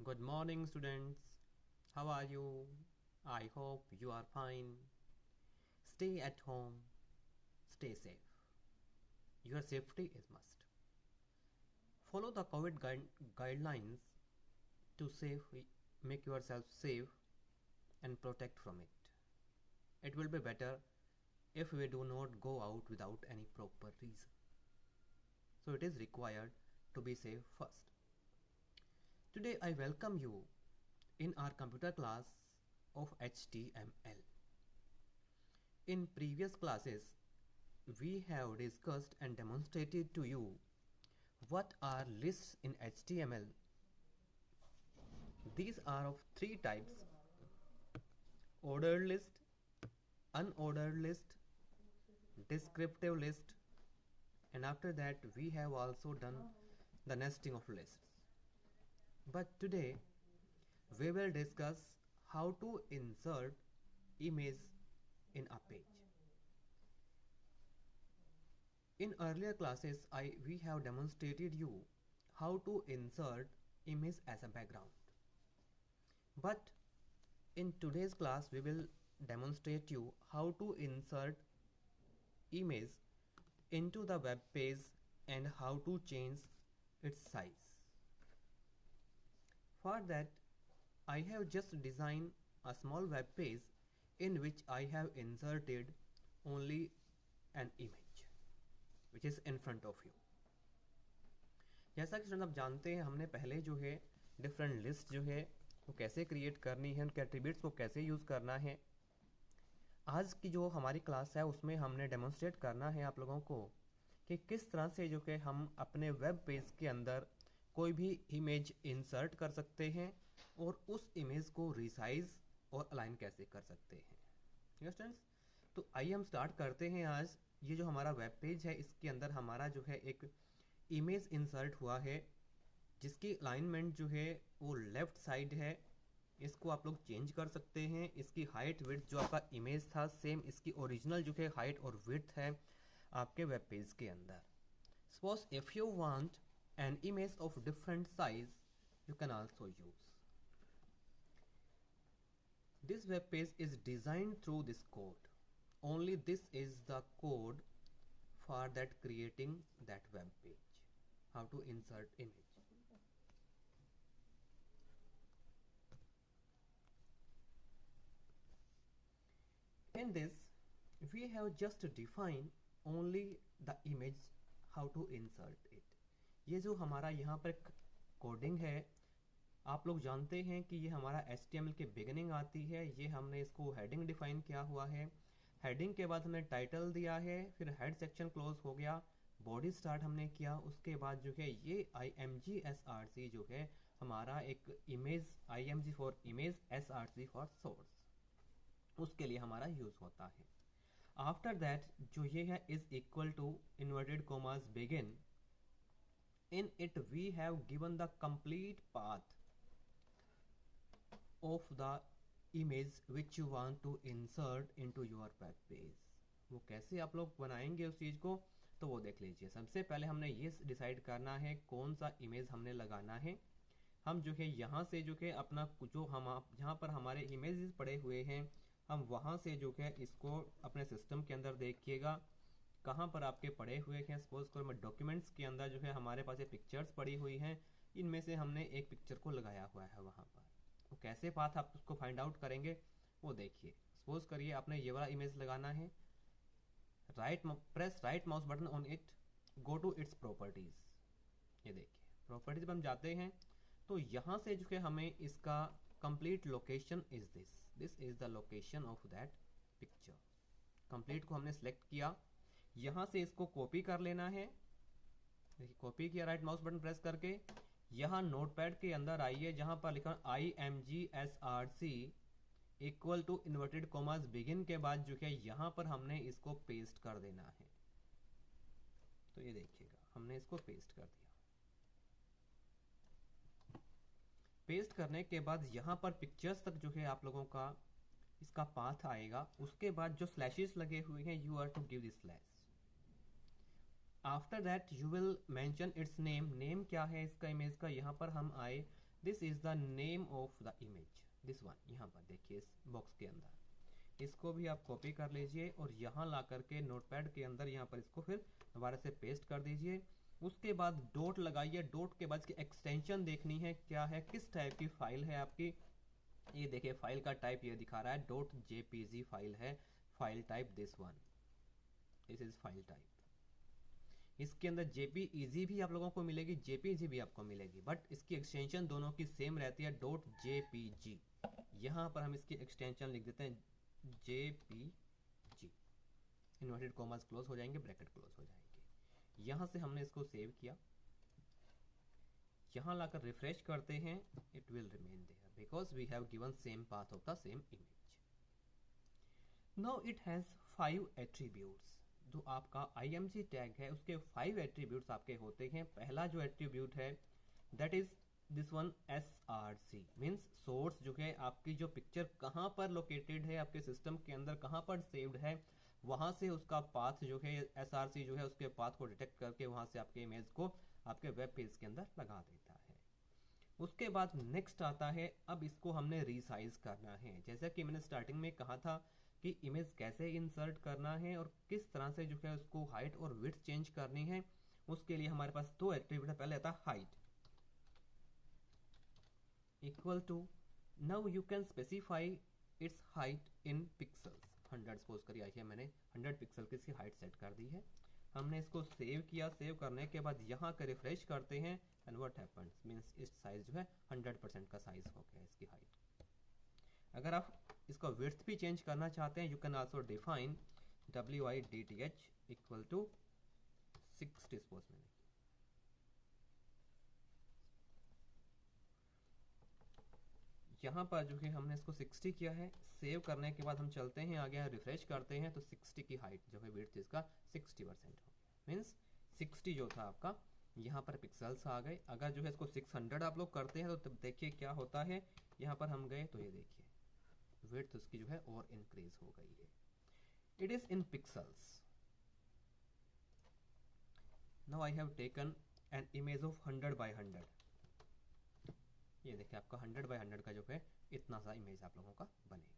Good morning, students. How are you? I hope you are fine. Stay at home. Stay safe. Your safety is must. Follow the COVID guidelines to make yourself safe and protect from it. It will be better if we do not go out without any proper reason. So it is required to be safe first. Today I welcome you in our computer class of HTML. In previous classes, we have discussed and demonstrated to you what are lists in HTML. These are of three types: ordered list, unordered list, descriptive list, and after that we have also done the nesting of lists. But today we will discuss how to insert image in a page. In earlier classes we have demonstrated you how to insert image as a background. But in today's class we will demonstrate you how to insert image into the web page and how to change its size. For that, I have just designed a small web page in which I have inserted only an image which is in front of you. जैसा कि student आप जानते हैं, हमने पहले जो है different list जो है वो कैसे क्रिएट करनी है, उनके एट्रीब्यूट्स को कैसे यूज़ करना है. आज की जो हमारी क्लास है उसमें हमने डेमोन्स्ट्रेट करना है आप लोगों को कि किस तरह से जो कि हम अपने वेब पेज के अंदर कोई भी इमेज इंसर्ट कर सकते हैं और उस इमेज को रिसाइज और अलाइन कैसे कर सकते हैं. स्टूडेंट्स, तो आइए हम स्टार्ट करते हैं. आज ये जो हमारा वेब पेज है इसके अंदर हमारा जो है एक इमेज इंसर्ट हुआ है जिसकी अलाइनमेंट जो है वो लेफ्ट साइड है. इसको आप लोग चेंज कर सकते हैं. इसकी हाइट विड्थ जो आपका इमेज था सेम इसकी ओरिजिनल जो है हाइट और विड्थ है आपके वेब पेज के अंदर. Suppose if you want an image of different size, you can also use. This web page is designed through this code. Only this is the code for that creating that web page. How to insert image. In this, we have just defined only the image, how to insert it. ये जो हमारा यहाँ पर coding है, आप लोग जानते हैं कि ये हमारा HTML के बिगिनिंग आती है. ये हमने इसको हेडिंग डिफाइन किया हुआ है. हेडिंग के बाद हमने टाइटल दिया है, फिर हेड सेक्शन क्लोज हो गया, बॉडी स्टार्ट हमने किया. उसके बाद जो है ये IMG SRC जो है हमारा एक image, IMG for image, SRC for source, उसके लिए हमारा यूज होता है. आफ्टर दैट जो ये है is equal to inverted commas begin. In it we have given the complete path of the image which you want to insert into your web page. वो कैसे आप लोग बनाएंगे उस चीज़ को, तो वो देख लीजिए. सबसे पहले हमने ये डिसाइड करना है कौन सा इमेज हमने लगाना है. हम जो है यहाँ से जो है अपना जो हम जहाँ पर हमारे इमेजेस पड़े हुए हैं हम वहाँ से जो है इसको अपने सिस्टम के अंदर देखिएगा कहाँ पर आपके पड़े हुए हैं. सपोज करो मैं डॉक्यूमेंट्स के अंदर जो है हमारे पास ये पिक्चर्स पड़ी हुई हैं, इनमें से हमने एक पिक्चर को लगाया हुआ है वहाँ पर. वो कैसे पाथ आप उसको फाइंड आउट करेंगे वो देखिए. सपोज करिए आपने ये वाला इमेज लगाना है. Press right mouse button on it, go to its properties. ये देखिए प्रॉपर्टीज पर हम जाते हैं तो यहाँ से जो है हमें इसका complete location is this is the location of that picture. Complete को हमने सेलेक्ट किया, यहाँ से इसको कॉपी कर लेना है. देखिए कॉपी किया, राइट माउस बटन प्रेस करके यहाँ नोटपैड के अंदर आइए जहाँ पर लिखा IMG SRC equal to inverted commas begin के बाद जो है यहाँ पर हमने इसको पेस्ट कर देना है. तो ये देखिएगा हमने इसको पेस्ट कर दिया. पेस्ट करने के बाद यहाँ पर पिक्चर्स तक जो है आप लोगों का इसका पाथ आएगा. उसके बाद जो स्लैशेस लगे हुए हैं you are to give this slash. After that you will mention its name. Name क्या है इसका इमेज का, यहाँ पर हम आए this is the name of the image, this one. यहाँ पर देखिए इस बॉक्स के अंदर, इसको भी आप कॉपी कर लीजिए और यहाँ ला करके नोटपैड के अंदर यहाँ पर इसको फिर दोबारा से पेस्ट कर दीजिए। उसके बाद डॉट लगाइए, डॉट के बाद इसकी एक्सटेंशन देखनी है क्या है, किस टाइप की फाइल है आपकी। ये देखिए फाइल का टाइप ये दिखा रहा है डॉट जेपीजी फाइल है, file type this one, this is file type. इसके अंदर जेपीईजी भी आप लोगों को मिलेगी, जेपीजी भी आपको मिलेगी, बट इसकी एक्सटेंशन दोनों की सेम रहती है, डॉट जेपीजी। यहाँ पर हम इसकी एक्सटेंशन लिख देते हैं जेपीजी, इन्वर्टेड कॉमास क्लोज हो जाएंगे, ब्रैकेट क्लोज हो जाएंगे। यहाँ से हमने इसको सेव किया, यहाँ लाकर रिफ्रेश करते हैं, it will remain there because we have given same path of the same image. Now it has 5 attributes. जो आपका IMG टैग है उसके 5 एट्रीब्यूट्स आपके होते हैं। पहला जो एट्रीब्यूट है that is this one SRC, means source, जो है आपकी जो पिक्चर कहाँ पर लोकेटेड है आपके सिस्टम के अंदर, कहाँ पर सेव्ड है, वहाँ से उसका पाथ जो है SRC जो है उसके पाथ को डिटेक्ट करके वहाँ से आपके इमेज को आपके वेब पेज के अंदर लगा देता है। उसके बाद नेक्स्ट आता है, अब इसको हमने रीसाइज करना है। जैसा कि मैंने स्टार्टिंग में कहा था कि इमेज कैसे इंसर्ट करना है और किस तरह से जो है उसको हाइट और विड्थ चेंज करनी है, उसके लिए हमारे पास 2 एट्रीब्यूट है। पहले आता है height equal to, now you can specify its height in pixels. 100 suppose करिए, है मैंने 100 पिक्सल की इसकी हाइट सेट कर दी है। हमने इसको सेव किया, सेव करने के बाद यहाँ का रिफ्रेश करते हैं एंड व्हाट हैपेंस, मींस इस साइज जो है 100% का साइज हो गया इसकी हाइट। अगर आप इसका विड्थ भी चेंज करना चाहते हैं, you can also define WIDTH equal to 60 suppose मैंने। यहाँ पर जो है हमने इसको 60 किया है। सेव करने के बाद हम चलते हैं आगे, यहाँ रिफ्रेश करते हैं तो 60 की हाइट जो है विड्थ इसका 60% हो गया, मीन्स 60 जो था आपका यहाँ पर पिक्सल्स आ गए। अगर जो है इसको 600 आप लोग करते हैं तो तब देखिए क्या होता है, यहाँ पर हम गए तो ये देखिए विड्थ उसकी जो है और इंक्रीज हो गई है। It is in pixels. Now I have taken an image of 100 by 100। ये देखिए आपका 100 by 100 का जो है इतना सा इमेज आप लोगों का बनेगा।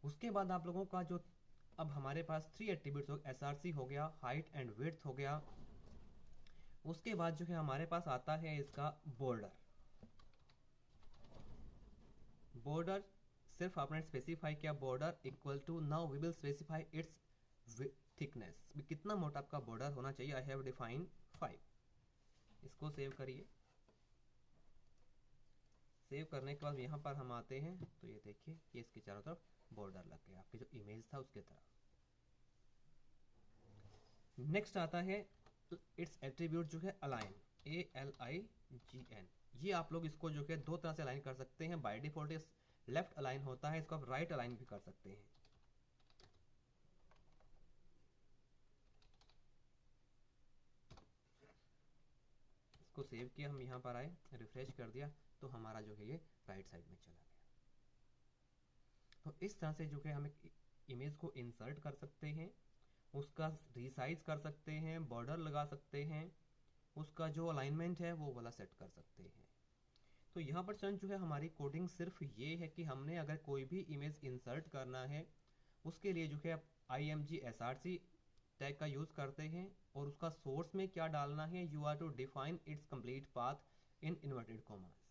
उसके बाद आप लोगों का जो अब हमारे पास 3 एट्रीब्यूट्स हो, SRC हो गया, हाइट एंड विड्थ हो गया। उसके बाद जो है हमारे पास आता है इसका बॉर्डर। बॉर्डर सिर्फ आपने स्पेसिफाई किया border equal to, now we will specify its thickness, कितना मोटा आपका बॉर्डर होना चाहिए। I have define 5। इसको सेव करिए। सेव करने के बाद यहाँ पर हम आते हैं तो ये देखिए ये इसके चारों तरफ बॉर्डर लग गया आपके जो इमेज था उसके तरफ। नेक्स्ट आता है इट्स एट्रीब्यूट जो है अलाइन, ALIGN। ये आप लोग इसको जो है 2 तरह से अलाइन कर सकते हैं। बाय डिफॉल्ट इस लेफ्ट अलाइन होता है, इसको आप राइट अलाइन भी कर सकते हैं। इसको सेव किया, हम यहाँ पर आए, रिफ्रेश कर दिया तो हमारा जो है ये राइट साइड में चला गया। तो इस तरह से जो है हम एक इमेज को इंसर्ट कर सकते हैं, उसका रिसाइज कर सकते हैं, बॉर्डर लगा सकते हैं, उसका जो अलाइनमेंट है वो वाला सेट कर सकते हैं। तो यहाँ पर स्टूडेंट जो है हमारी कोडिंग सिर्फ ये है कि हमने अगर कोई भी इमेज इंसर्ट करना है उसके लिए जो है IMG SRC टैग का यूज़ करते हैं और उसका सोर्स में क्या डालना है, you are to define its complete path in inverted commas.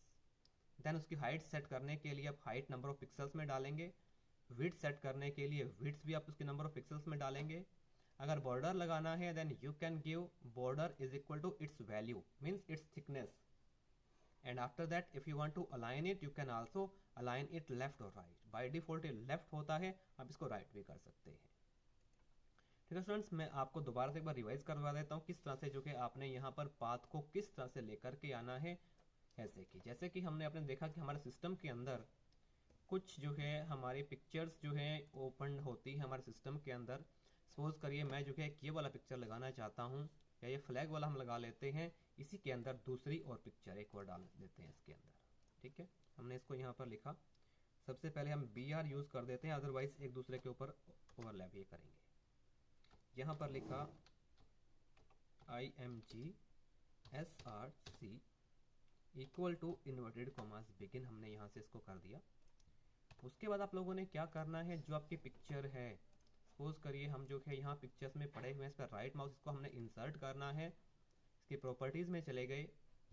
Then उसकी हाइट सेट करने के लिए आप हाइट नंबर ऑफ पिक्सल्स में डालेंगे, विड्थ सेट करने के लिए विड्थ भी आप उसके नंबर ऑफ पिक्सल्स में डालेंगे। अगर बॉर्डर लगाना है then you can give border is equal to its value, means its thickness. And after that if you want to align it, you can also align it left और right. By default ये left होता है, आप इसको right भी कर सकते हैं। ठीक है स्टूडेंट्स, मैं आपको दोबारा से एक बार रिवाइज करवा देता हूँ किस तरह से जो कि आपने यहाँ पर पाथ को किस तरह से लेकर के आना है। जैसे कि हमने आपने देखा कि हमारे सिस्टम के अंदर कुछ जो है हमारी पिक्चर्स जो है ओपन होती है हमारे सिस्टम के अंदर। सपोज करिए मैं जो है ये वाला पिक्चर लगाना चाहता हूँ, या ये फ्लैग वाला हम लगा लेते हैं, इसी के अंदर दूसरी और पिक्चर एक और डाल देते हैं इसके अंदर। ठीक है, हमने इसको यहाँ पर लिखा। सबसे पहले हम BR यूज़ कर देते हैं, अदरवाइज एक दूसरे के ऊपर ओवरलैप ये करेंगे। यहाँ पर लिखा IMG SRC equal to inverted commas begin, हमने यहाँ से इसको कर दिया। उसके बाद आप लोगों ने क्या करना है, जो आपकी पिक्चर है, सपोज करिए हम जो है यहाँ पिक्चर्स में पड़े हुए हैं, इस पर राइट माउस, इसको हमने इंसर्ट करना है, इसकी प्रॉपर्टीज़ में चले गए,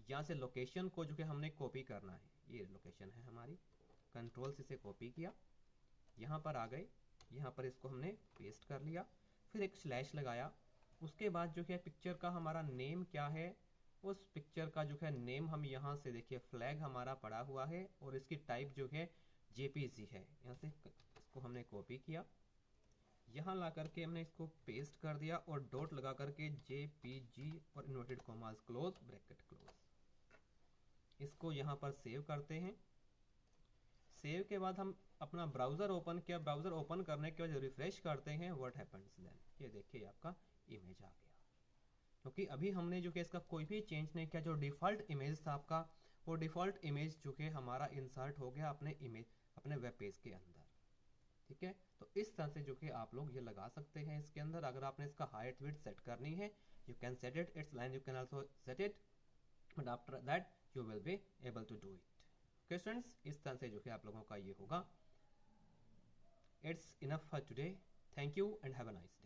यहाँ से लोकेशन को जो है हमने कॉपी करना है, ये लोकेशन है हमारी, कंट्रोल से इसे कॉपी किया, यहाँ पर आ गए, यहाँ पर इसको हमने पेस्ट कर लिया, फिर एक स्लैश लगाया। उसके बाद जो है पिक्चर का हमारा नेम क्या है, उस पिक्चर का जो है नेम हम यहाँ से देखिए फ्लैग हमारा पड़ा हुआ है और इसकी टाइप जो है JPG है, यहाँ से इसको हमने कॉपी किया, यहाँ ला करके हमने इसको पेस्ट कर दिया और डॉट लगा करके JPG और inverted commas close bracket close, इसको यहाँ पर सेव करते हैं। सेव के बाद हम अपना ब्राउज़र ओपन किया, ब्राउज़र ओपन करने के बाद रिफ्रेश करते हैं, व्हाट हैपेंस देन, ये देखिए आपका इमेज आ गया, क्योंकि अभी हमने जो कि इसका कोई भी चेंज नहीं किया, जो डिफ़ॉल्ट इमेज था आपका, वो डिफ़ॉल्ट इमेज जो कि हमारा इंसर्ट हो गया अपने इमेज, अपने वेब पेज के अंदर। ठीक है, तो इस तरह से जो कि आप लोग ये लगा सकते हैं इसके अंदर। अगर आपने इसका हाइट विड्थ सेट करनी है, you can set it, its line you can also set it, but after that you will be able to do it. Okay students, इस तरह से जो कि आप लोगों का ये होगा। It's enough for today, thank you and have a nice